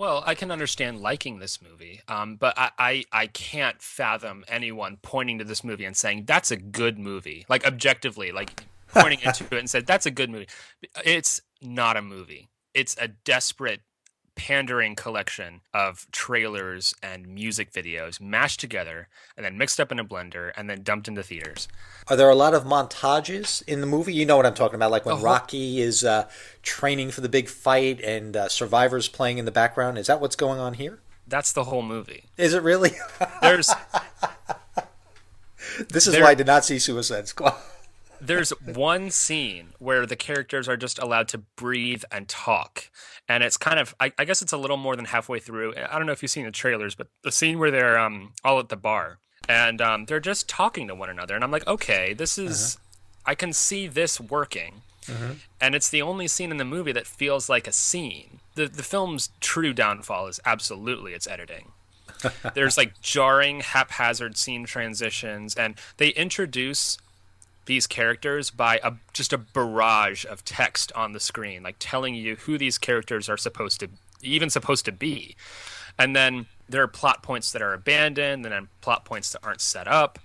Well, I can understand liking this movie, but I can't fathom anyone pointing to this movie and saying that's a good movie, like objectively, like pointing into it and said that's a good movie. It's not a movie. It's a desperate pandering collection of trailers and music videos mashed together and then mixed up in a blender and then dumped into theaters. Are there a lot of montages in the movie? You know what I'm talking about, like The when whole Rocky is training for the big fight and Survivor's playing in the background. Is that what's going on here? That's the whole movie. Is it really? There's This is why I there did not see Suicide Squad. there's one scene where the characters are just allowed to breathe and talk. And it's kind of, I guess it's a little more than halfway through. I don't know if you've seen the trailers, but the scene where they're all at the bar and they're just talking to one another. And I'm like, okay, Uh-huh. I can see this working. Uh-huh. And it's the only scene in the movie that feels like a scene. The film's true downfall is absolutely its editing. There's like jarring, haphazard scene transitions, and they introduce these characters by just a barrage of text on the screen, like telling you who these characters are supposed to be. And then there are plot points that are abandoned, and then plot points that aren't set up.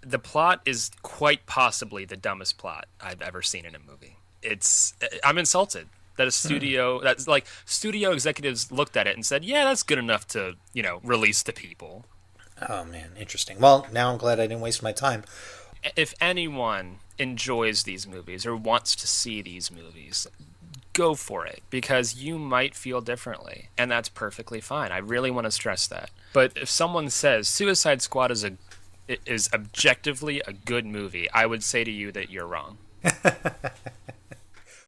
The plot is quite possibly the dumbest plot I've ever seen in a movie. I'm insulted that a studio that's like studio executives looked at it and said, "Yeah, that's good enough to, release to people." Oh man, interesting. Well, now I'm glad I didn't waste my time. If anyone enjoys these movies or wants to see these movies, go for it because you might feel differently, and that's perfectly fine. I really want to stress that. But if someone says Suicide Squad is objectively a good movie, I would say to you that you're wrong.